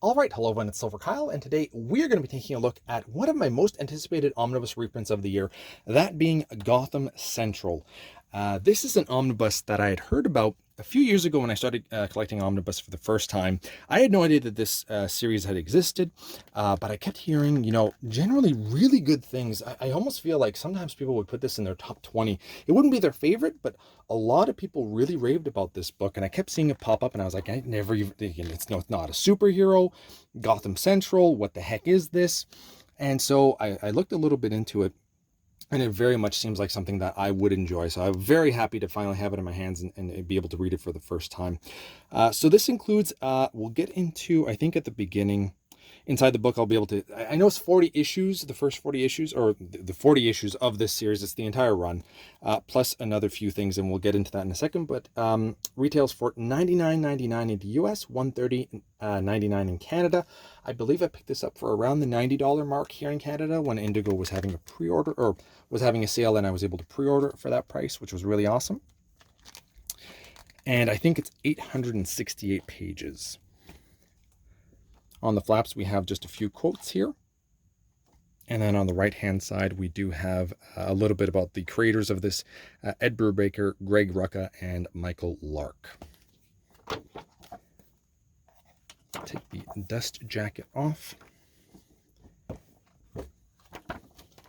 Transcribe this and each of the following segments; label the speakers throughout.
Speaker 1: All right, hello everyone, it's silverkyle, and today we're going to be taking a look at one of my most anticipated omnibus reprints of the year, that being Gotham Central. This is an omnibus that I had heard about a few years ago when I started collecting omnibus for the first time. I had no idea that this series had existed, but I kept hearing, generally really good things. I almost feel like sometimes people would put this in their top 20. It wouldn't be their favorite, but a lot of people really raved about this book, and I kept seeing it pop up, and I was like, I never even, it's not a superhero. Gotham Central, what the heck is this? And so I looked a little bit into it, and it very much seems like something that I would enjoy. So I'm very happy to finally have it in my hands and be able to read it for the first time. So this includes, we'll get into, I think at the beginning, inside the book, I'll be able to, I know it's 40 issues, the first 40 issues, or the 40 issues of this series. It's the entire run, plus another few things, and we'll get into that in a second. But retails for $99.99 in the US, $130.99 in Canada. I believe I picked this up for around the $90 mark here in Canada when Indigo was having a pre-order, or was having a sale, and I was able to pre-order it for that price, which was really awesome. And I think it's 868 pages. On the flaps, we have just a few quotes here. And then on the right-hand side, we do have a little bit about the creators of this, Ed Brubaker, Greg Rucka, and Michael Lark. Take the dust jacket off.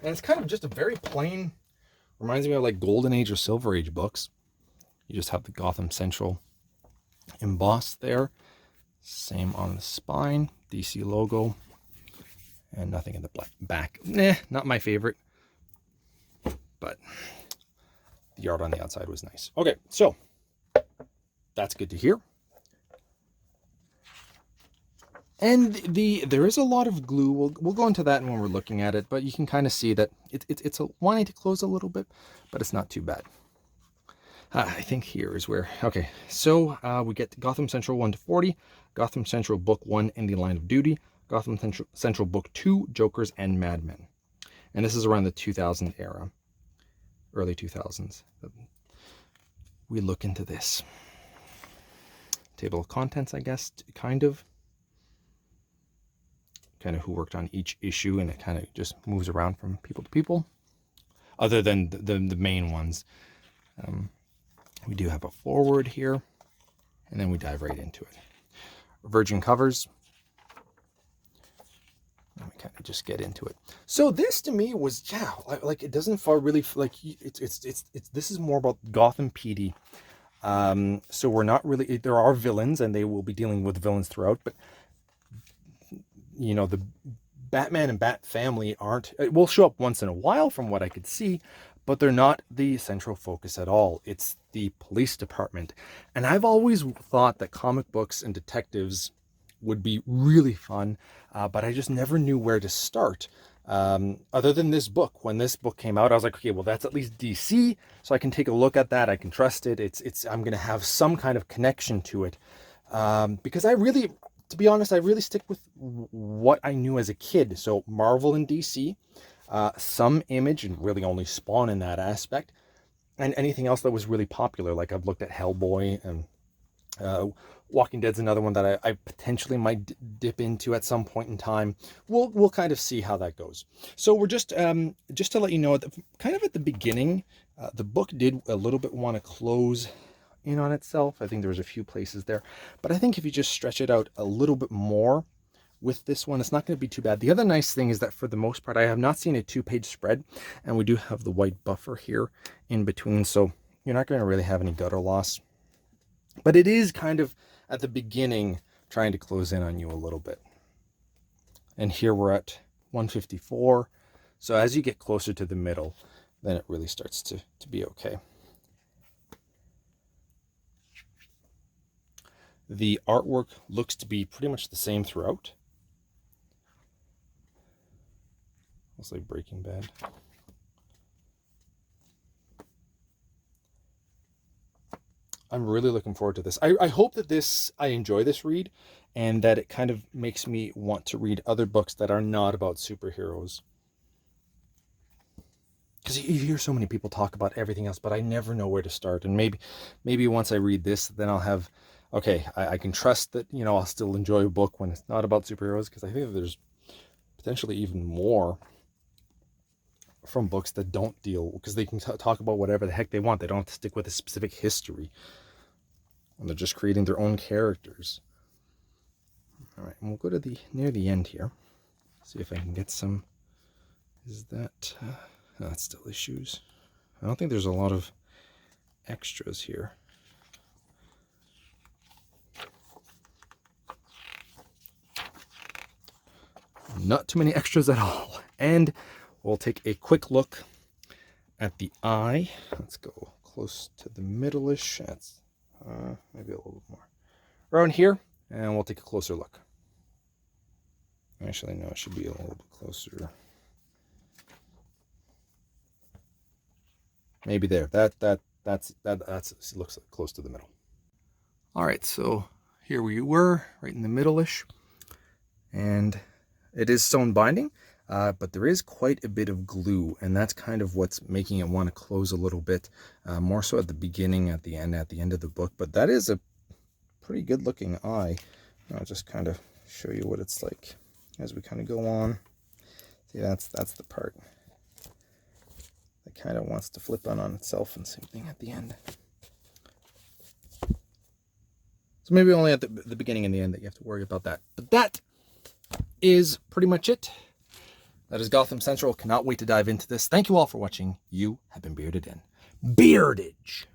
Speaker 1: And it's kind of just a very plain, reminds me of like Golden Age or Silver Age books. You just have the Gotham Central embossed there. Same on the spine, DC logo, and nothing in the back. Not my favorite, but the art on the outside was nice. Okay, so that's good to hear. And there is a lot of glue. We'll go into that when we're looking at it, but you can kind of see that it's wanting to close a little bit, but it's not too bad. I think here is where, okay, so we get Gotham Central 1 to 40, Gotham Central Book 1 in the Line of Duty, Gotham Central Book 2, Jokers and Madmen. And this is around the 2000 era, early 2000s. We look into this. Table of contents, I guess, kind of who worked on each issue, and it kind of just moves around from people to people, other than the main ones. We do have a forward here, and then we dive right into it. Virgin covers. And we kind of just get into it. So this to me was, yeah, like it doesn't feel really like it's this is more about Gotham PD. So we're not really, there are villains, and they will be dealing with villains throughout, but the Batman and Bat family will show up once in a while from what I could see, but they're not the central focus at all. It's the police department. And I've always thought that comic books and detectives would be really fun, but I just never knew where to start. Other than this book. When this book came out, I was like, okay, well, that's at least DC, so I can take a look at that. I can trust it. I'm going to have some kind of connection to it. Because to be honest, I really stick with what I knew as a kid. So Marvel and DC, some Image, and really only Spawn in that aspect, and anything else that was really popular. Like I've looked at Hellboy, and Walking Dead's another one that I potentially might dip into at some point in time. We'll kind of see how that goes. So we're just to let you know, kind of at the beginning, the book did a little bit want to close in on itself. I think there was a few places there, but I think if you just stretch it out a little bit more with this one, it's not going to be too bad. The other nice thing is that for the most part, I have not seen a 2-page spread, and we do have the white buffer here in between, so you're not going to really have any gutter loss. But it is kind of at the beginning trying to close in on you a little bit. And here we're at 154. So as you get closer to the middle, then it really starts to be okay. The artwork looks to be pretty much the same throughout. It's like Breaking Bad. I'm really looking forward to this. I hope that I enjoy this read, and that it kind of makes me want to read other books that are not about superheroes. Because you hear so many people talk about everything else, but I never know where to start. And maybe once I read this, then I'll have okay, I can trust that, you know, I'll still enjoy a book when it's not about superheroes, because I think that there's potentially even more from books that don't deal, because they can talk about whatever the heck they want. They don't have to stick with a specific history, and they're just creating their own characters. All right, and we'll go to the near the end here. See if I can get some. Is that? No, that's still issues. I don't think there's a lot of extras here. Not too many extras at all. And we'll take a quick look at the eye. Let's go close to the middle-ish. That's maybe a little bit more around here, and we'll take a closer look. Actually, no, it should be a little bit closer. Maybe there. That looks like close to the middle. All right, so here we were, right in the middle-ish, and it is sewn binding, but there is quite a bit of glue, and that's kind of what's making it want to close a little bit, more so at the beginning, at the end of the book. But that is a pretty good-looking eye. I'll just kind of show you what it's like as we kind of go on. See, that's the part that kind of wants to flip on itself, and same thing at the end. So maybe only at the beginning and the end that you have to worry about that. But that is pretty much it. That is Gotham Central. Cannot wait to dive into this. Thank you all for watching. You have been bearded in. Beardage!